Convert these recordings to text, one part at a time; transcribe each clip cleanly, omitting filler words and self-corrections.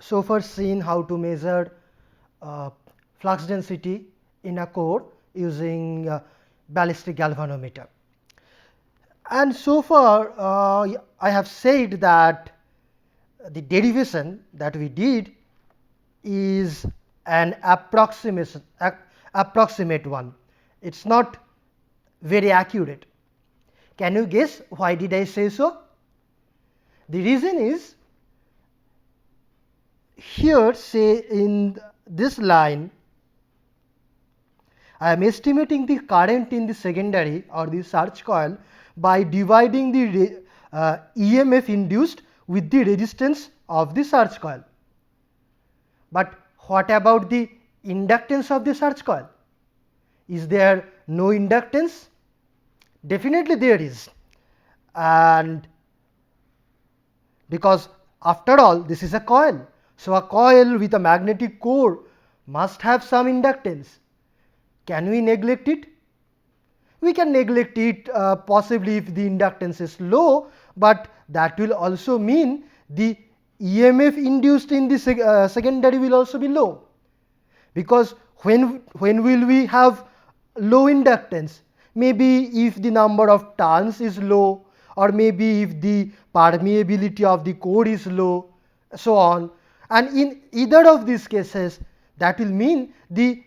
so far seen how to measure flux density in a core using ballistic galvanometer. And so far I have said that the derivation that we did is an approximate one. It's not very accurate. Can you guess why did I say so? The reason is, here say in this line I am estimating the current in the secondary or the search coil by dividing the EMF induced with the resistance of the search coil. But what about the inductance of the search coil? Is there no inductance? Definitely there is, and because after all this is a coil. So, a coil with a magnetic core must have some inductance. Can we neglect it? We can neglect it possibly if the inductance is low, but that will also mean the EMF induced in the secondary will also be low, because when will we have low inductance? Maybe if the number of turns is low, or maybe if the permeability of the core is low, so on. And in either of these cases, that will mean the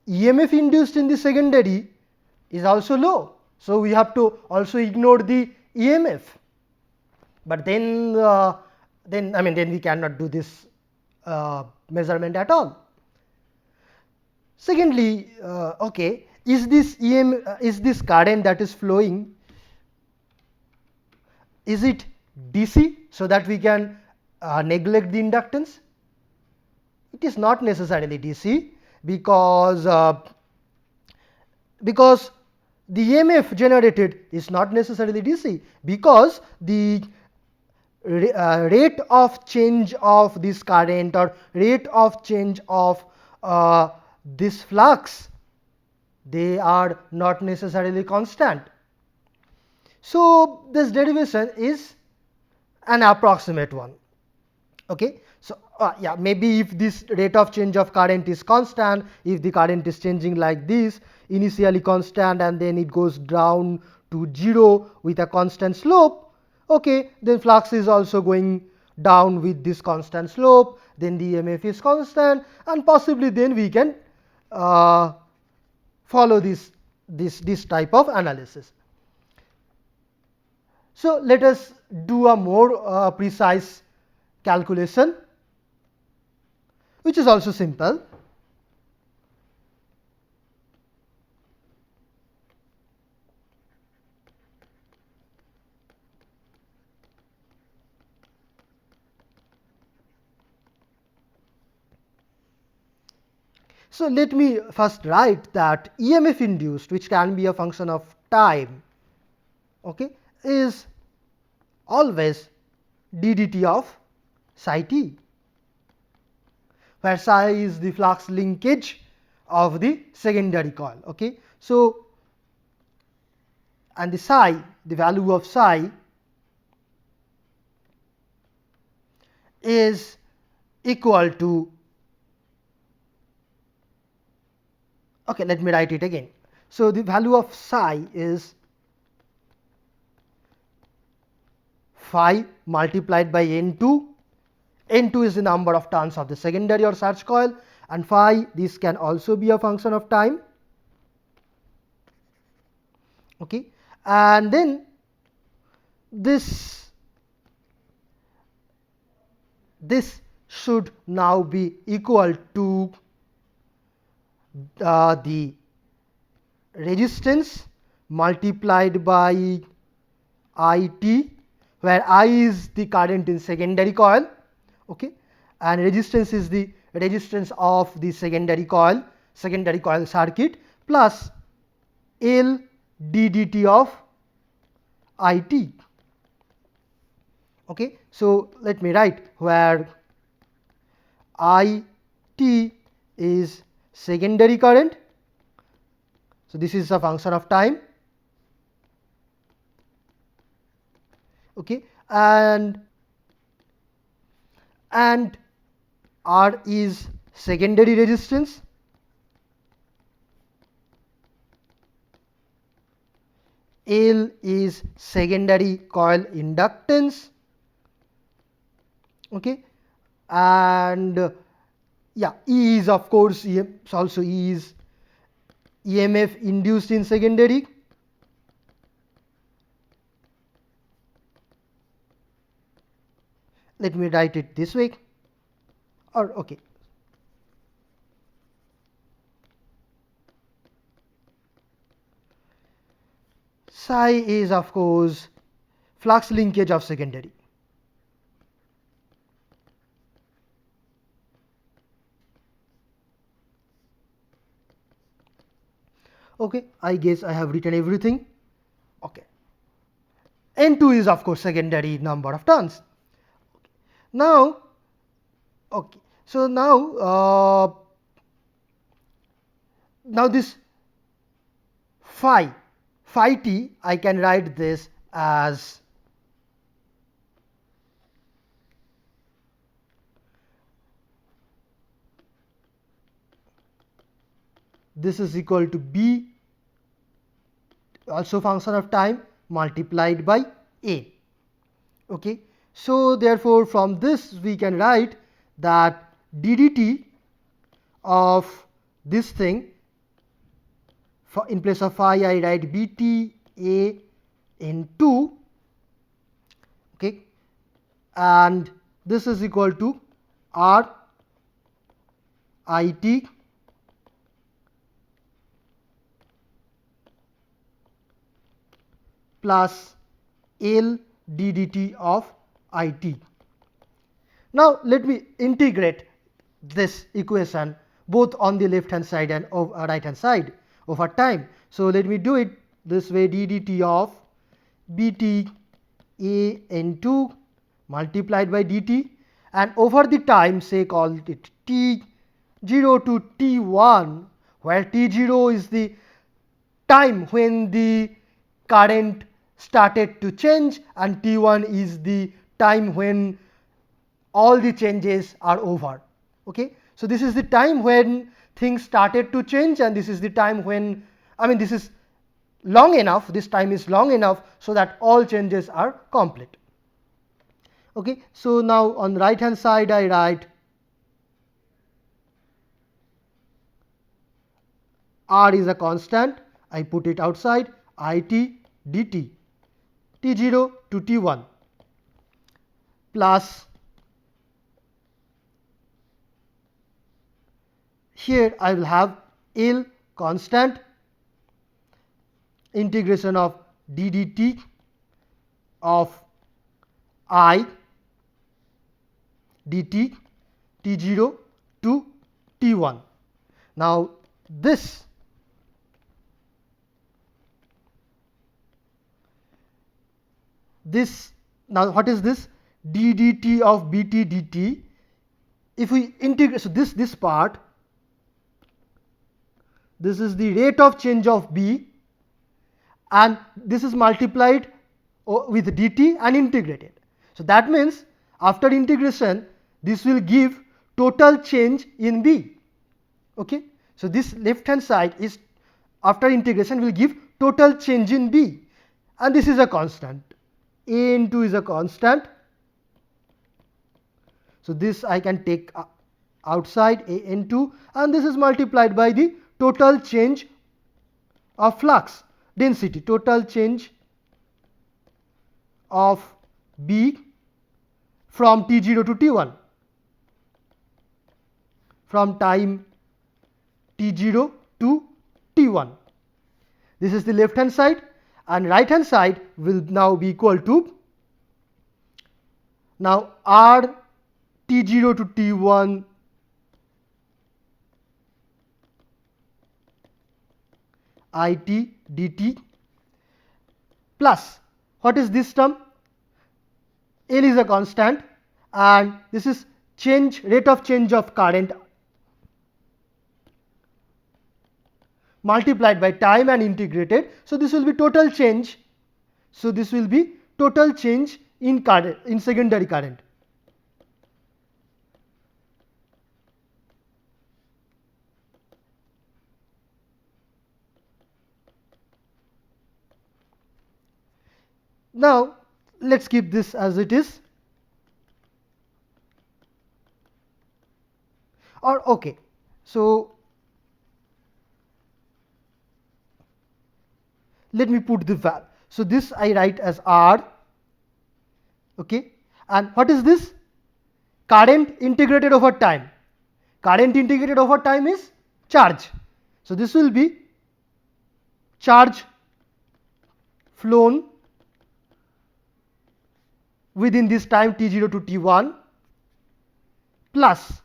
EMF induced in the secondary is also low. So, we have to also ignore the EMF, but then we cannot do this measurement at all. Secondly, okay, is this current that is flowing, is it DC, so that we can neglect the inductance? It is not necessarily DC, because the EMF generated is not necessarily DC, because the rate of change of this current or rate of change of this flux, they are not necessarily constant. So, this derivation is an approximate one. Okay. So, yeah, maybe if this rate of change of current is constant, if the current is changing like this, initially constant and then it goes down to 0 with a constant slope, okay, then flux is also going down with this constant slope, then the EMF is constant, and possibly then we can follow this type of analysis. So, let us do a more precise calculation, which is also simple. So, let me first write that EMF induced, which can be a function of time, okay, is always ddt of psi t, where psi is the flux linkage of the secondary coil. Okay. So, and the psi, the value of psi is equal to, okay, let me write it again. So, the value of psi is phi multiplied by N2. N2 is the number of turns of the secondary or search coil, and phi, this can also be a function of time. Okay. And then this should now be equal to the resistance multiplied by IT, where I is the current in secondary coil, okay, and resistance is the resistance of the secondary coil circuit, plus L ddt of IT. Okay. So, let me write where IT is secondary current. So, this is a function of time, okay, and R is secondary resistance, L is secondary coil inductance, okay, and yeah, E is of course also E is EMF induced in secondary. Let me write it this way, or okay. Psi is of course flux linkage of secondary. Okay, I guess I have written everything. Okay. N2 is of course secondary number of turns. Now, okay, so now this phi t, I can write this as this is equal to b, also function of time, multiplied by a. Okay, so therefore from this we can write that ddt of this thing, in place of phi I write bt a n2, okay, and this is equal to r it plus L ddt of it. Now let me integrate this equation both on the left hand side and right hand side over time. So let me do it this way: ddt of bt a n2 multiplied by dt, and over the time say call it t0 to t1, where t0 is the time when the current started to change and t1 is the time when all the changes are over. Okay, so this is the time when things started to change, and this is the time when, I mean, this is long enough, this time is long enough so that all changes are complete. Okay, so now on the right hand side I write r is a constant, I put it outside, it dt t0 to t1 plus, here I will have L constant, integration of ddt of I dt t0 to t1. Now this now what is this? ddt of bt dt. If we integrate, so this part, this is the rate of change of b, and this is multiplied with dt and integrated. So that means after integration this will give total change in b. Okay, so this left hand side is after integration will give total change in b, and this is a constant, a(n2) is a constant. So this I can take outside, a(n2), and this is multiplied by the total change of flux density, total change of b from t0 to t1, from time t0 to t1. This is the left hand side, and right hand side will now be equal to, now r t0 to t1 it dt plus, what is this term? L is a constant, and this is rate of change of current multiplied by time and integrated. So this will be total change. So this will be total change in current, in secondary current. Now let's keep this as it is. Or okay, so let me put the val. So this I write as R, okay, and what is this? Current integrated over time. Current integrated over time is charge. So this will be charge flown within this time t0 to t1 plus,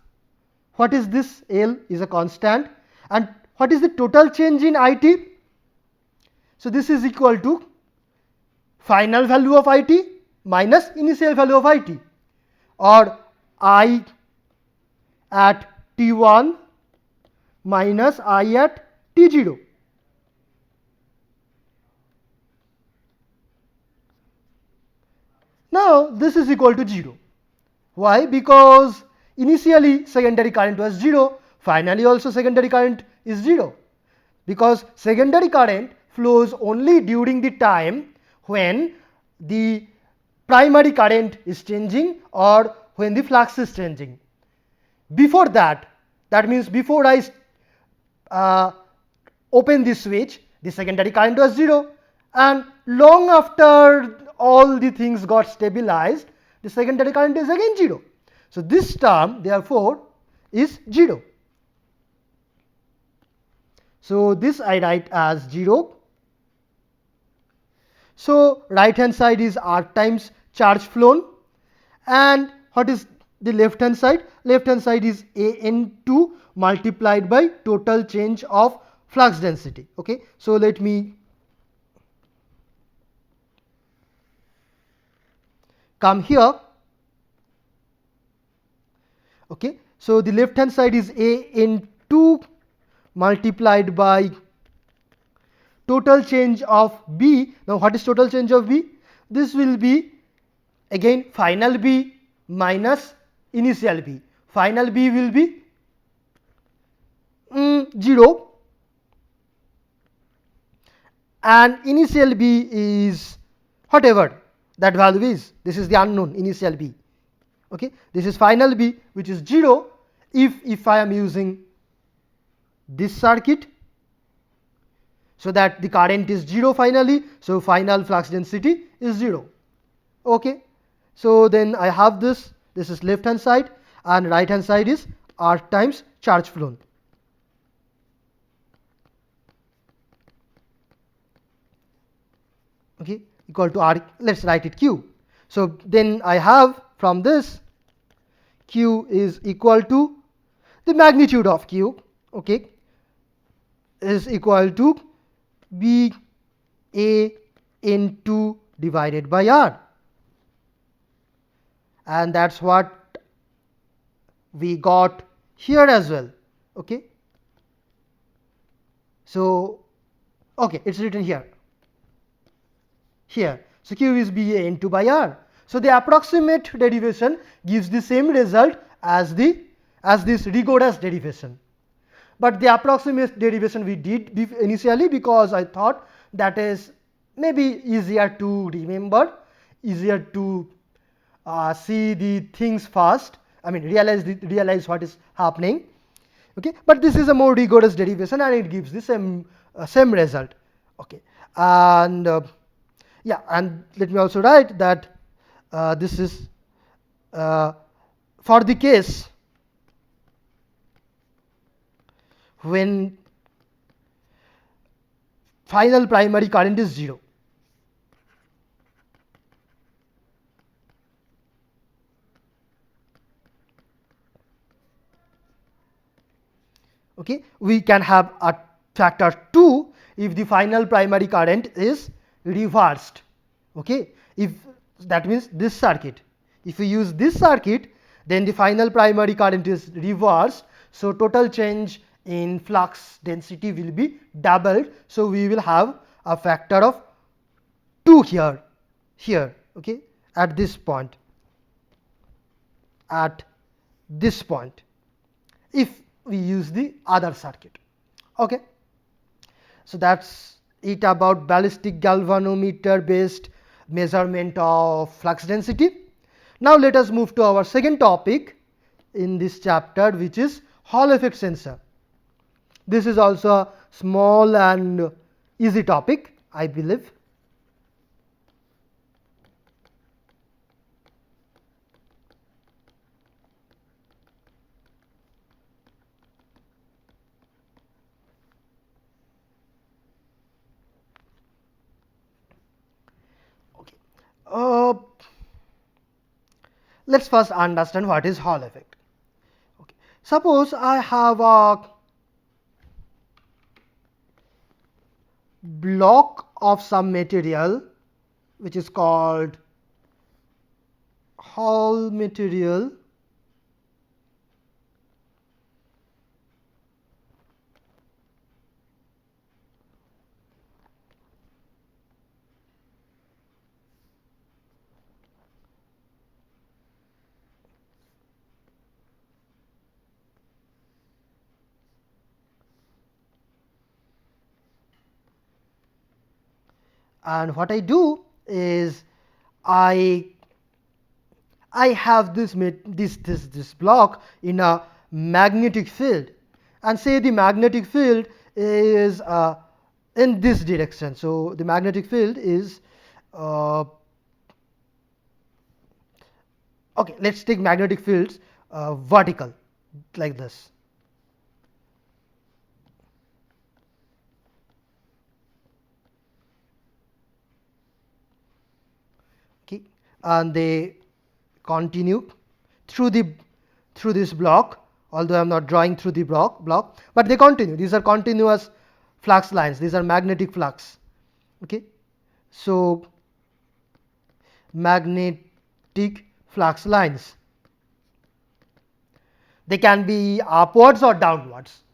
what is this? L is a constant, and what is the total change in IT? So this is equal to final value of IT minus initial value of IT, or I at t1 minus I at t0. Now this is equal to 0. Why? Because initially secondary current was 0, finally also secondary current is 0, because secondary current flows only during the time when the primary current is changing or when the flux is changing. Before that, that means before I open this switch, the secondary current was 0, and long after all the things got stabilized, the secondary current is again 0. So this term therefore is 0. So this I write as 0. So right hand side is R times charge flown, and what is the left hand side? Left hand side is AN2 multiplied by total change of flux density. Okay, so let me come here. Okay, so the left hand side is AN2 multiplied by total change of B. Now what is total change of B? This will be again final B minus initial B. Final B will be 0, and initial B is whatever that value is. This is the unknown initial B. Okay, this is final B, which is 0 if I am using this circuit, so that the current is 0 finally, so final flux density is 0. Okay, so then I have this is left hand side, and right hand side is R times charge flown. Okay, equal to R, let's write it Q. So then I have from this, Q is equal to the magnitude of Q, okay, is equal to B A N2 divided by R, and that's what we got here as well. Okay, so okay, it's written here. So Q is B A N2 by R. So the approximate derivation gives the same result as this rigorous derivation. But the approximate derivation we did initially because I thought that is maybe easier to remember, easier to see the things fast. I mean realize what is happening. Okay, but this is a more rigorous derivation and it gives the same result. Okay, and yeah, and let me also write that this is for the case when final primary current is 0. Okay, we can have a factor 2 if the final primary current is reversed. Okay, if that means this circuit, if we use this circuit, then the final primary current is reversed, so total change in flux density will be doubled. So we will have a factor of 2 here, okay, at this point, if we use the other circuit. Okay, so that's it about ballistic galvanometer based measurement of flux density. Now let us move to our second topic in this chapter, which is Hall effect sensor. This is also a small and easy topic, I believe. Okay. Let's first understand what is Hall effect. Okay. Suppose I have a block of some material which is called Hall material, and what I do is I have this block in a magnetic field, and say the magnetic field is in this direction. So the magnetic field is okay. Let's take magnetic fields vertical like this. Okay, and they continue through this block, although I am not drawing through the block, but they continue. These are continuous flux lines. These are magnetic flux. Okay, so magnetic flux lines, they can be upwards or downwards.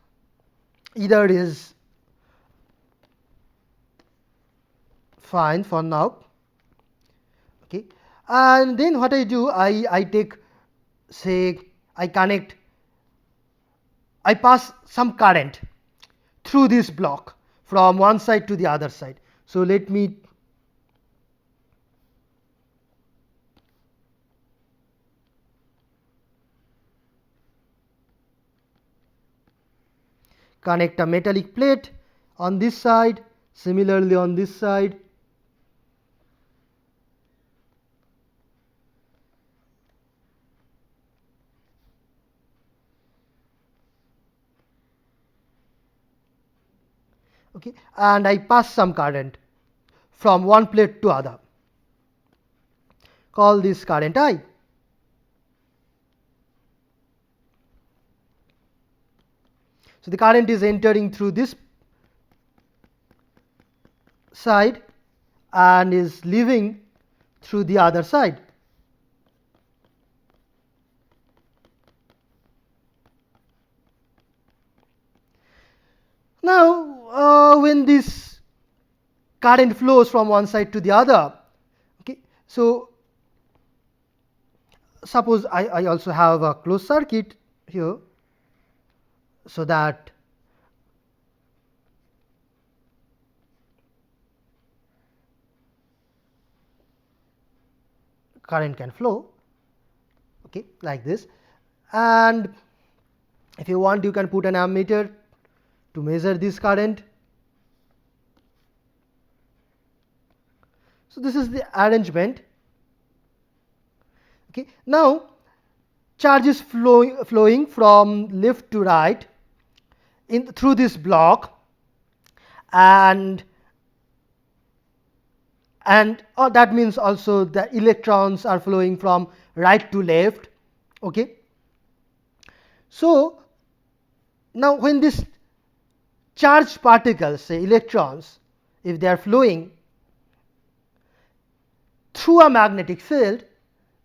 Either is fine for now. Okay, and then what I do, I take, say, I pass some current through this block from one side to the other side. So let me connect a metallic plate on this side, similarly on this side. Okay, and I pass some current from one plate to other. Call this current I. So the current is entering through this side and is leaving through the other side. Now, when this current flows from one side to the other, okay, so suppose I also have a closed circuit here, so that current can flow, okay, like this. And if you want, you can put an ammeter to measure this current. So this is the arrangement. Okay, now charge is flowing from left to right through this block, and that means also the electrons are flowing from right to left. Okay, so now when this charged particles, say electrons, if they are flowing through a magnetic field,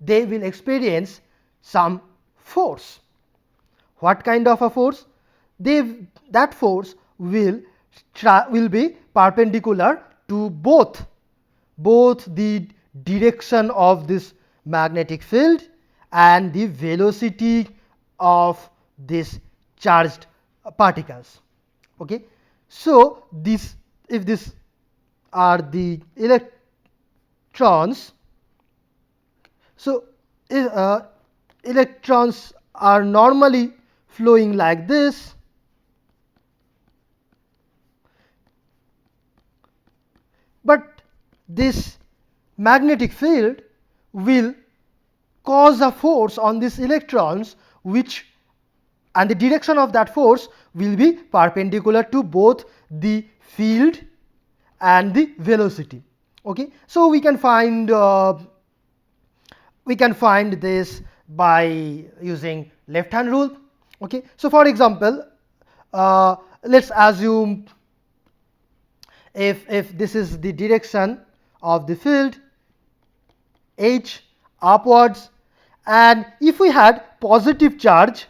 they will experience some force. What kind of a force? That force will be perpendicular to both the direction of this magnetic field and the velocity of this charged particles. Okay, so if this are the electrons electrons. So electrons are normally flowing like this, but this magnetic field will cause a force on these electrons, which, and the direction of that force will be perpendicular to both the field and the velocity. Okay, so we can find this by using left hand rule. Okay, so for example, let's assume if this is the direction of the field H upwards, and if we had positive charge,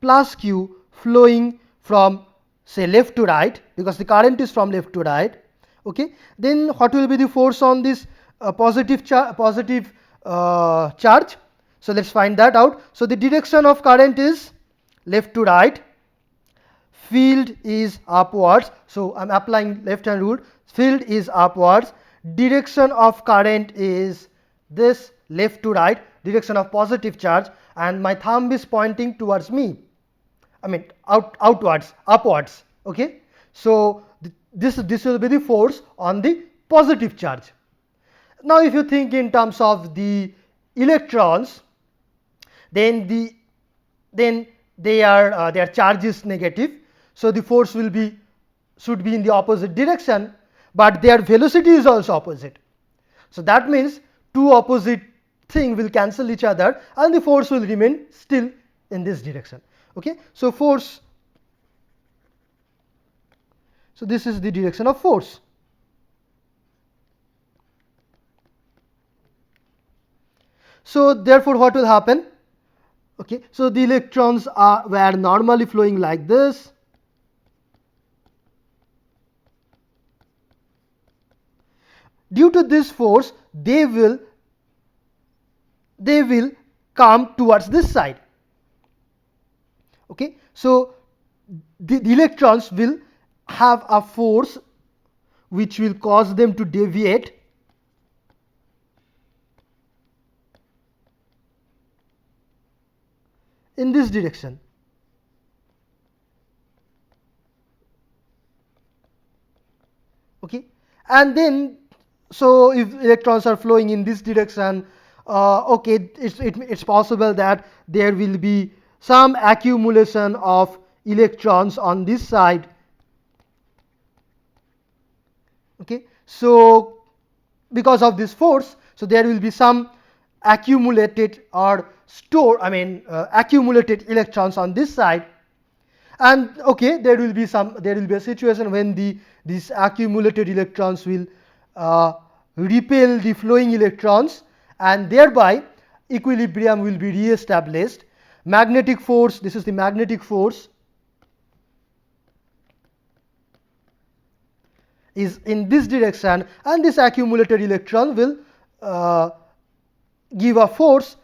plus q flowing from, say, left to right, because the current is from left to right, okay, then what will be the force on this positive charge? So let's find that out. So the direction of current is left to right, field is upwards, so I'm applying left hand rule, field is upwards, direction of current is this, left to right, direction of positive charge, and my thumb is pointing towards me, I mean outwards, upwards. Okay, so this will be the force on the positive charge. Now if you think in terms of the electrons, then their charge is negative, so the force should be in the opposite direction, but their velocity is also opposite. So that means two opposite things will cancel each other and the force will remain still in this direction. Okay, so force, so this is the direction of force. So therefore what will happen? Okay, so the electrons were normally flowing like this. Due to this force, they will come towards this side. Okay, so the electrons will have a force which will cause them to deviate in this direction. Okay, and then so if electrons are flowing in this direction, okay, it's possible that there will be some accumulation of electrons on this side. Okay, so because of this force, so there will be some accumulated or accumulated electrons on this side, and okay, there will be a situation when these accumulated electrons will repel the flowing electrons, and thereby equilibrium will be re-established. Magnetic force, this is the magnetic force, is in this direction, and this accumulated electron will give a force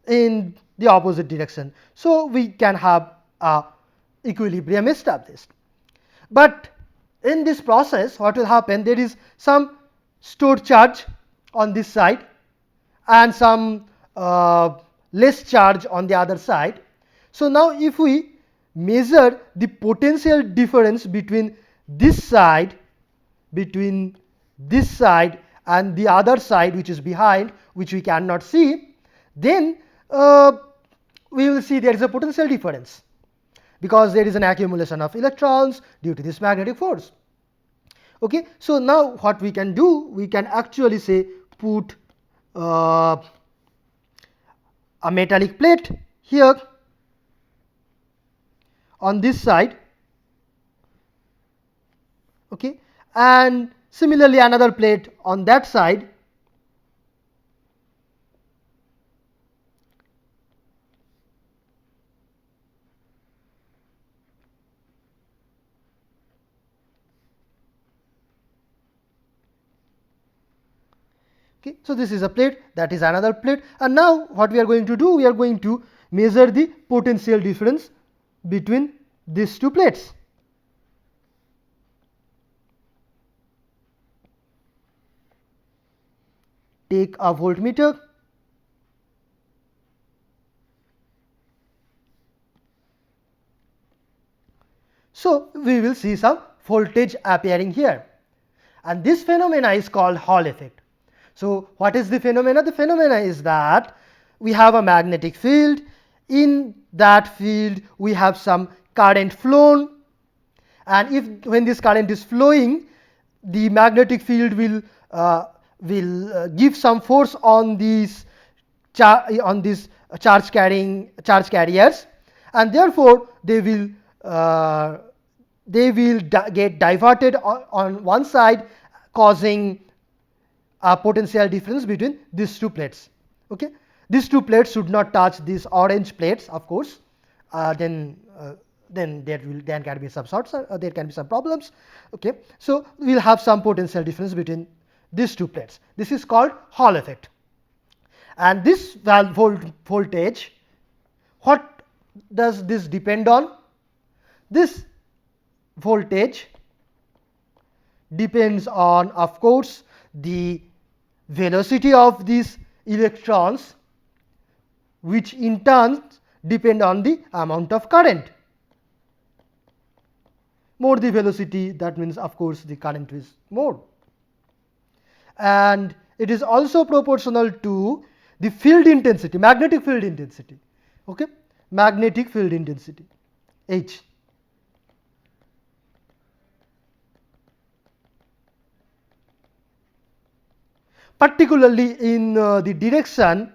in the opposite direction. So we can have a equilibrium established. But in this process, what will happen? There is some stored charge on this side and some less charge on the other side. So now if we measure the potential difference between this side and the other side, which is behind, which we cannot see, then we will see there is a potential difference, because there is an accumulation of electrons due to this magnetic force. Okay, so now what we can do, we can actually say put a metallic plate here on this side, okay, and similarly another plate on that side. Okay, so this is a plate, that is another plate, and now what we are going to do, we are going to measure the potential difference between these two plates. take a voltmeter. So we will see some voltage appearing here, and this phenomena is called Hall effect. So what is the phenomena? The phenomena is that we have a magnetic field. In that field we have some current flown, and if when this current is flowing, the magnetic field will give some force on these charge carriers, and therefore they will get diverted on one side, causing a potential difference between these two plates. Okay, these two plates should not touch these orange plates, of course. Then there can be some sorts, there can be some problems. Okay, so we will have some potential difference between these two plates. This is called Hall effect. And this voltage, what does this depend on? This voltage depends on, of course, the velocity of these electrons, which in turn depend on the amount of current. More the velocity, that means of course the current is more, and it is also proportional to the field intensity, magnetic field intensity. Okay, magnetic field intensity H. Particularly in the direction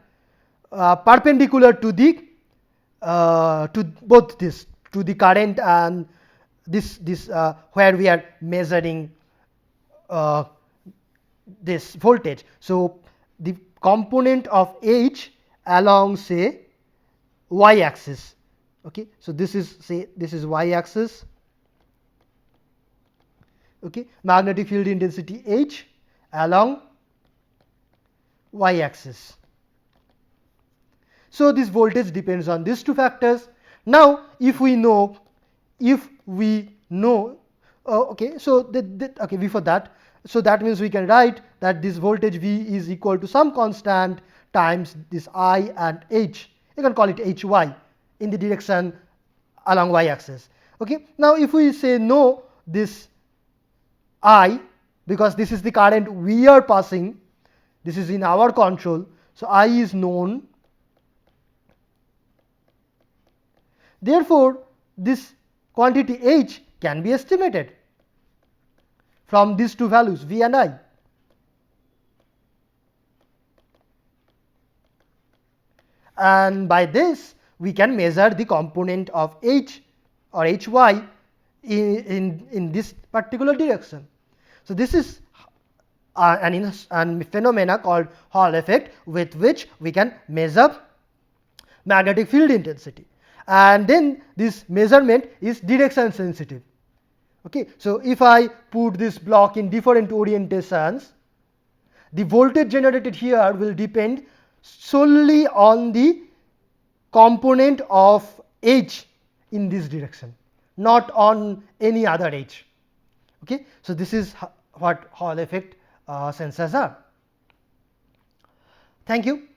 perpendicular to the to both this, to the current and this where we are measuring this voltage. So the component of H along, say, y axis. Okay, so this is, say, this is y axis. Okay, magnetic field intensity H along y axis. So this voltage depends on these two factors. Now if we know okay, so okay, before that, so that means we can write that this voltage V is equal to some constant times this I and H. You can call it Hy in the direction along y axis. Okay, now if we say no, this I, because this is the current we are passing, this is in our control, so I is known. Therefore this quantity H can be estimated from these two values, V and I. And by this we can measure the component of H or Hy in this particular direction. So this is an phenomena called Hall effect, with which we can measure magnetic field intensity. And then this measurement is direction sensitive. Okay, so if I put this block in different orientations, the voltage generated here will depend solely on the component of H in this direction, not on any other H. Okay, so this is what Hall effect sensors are. Thank you.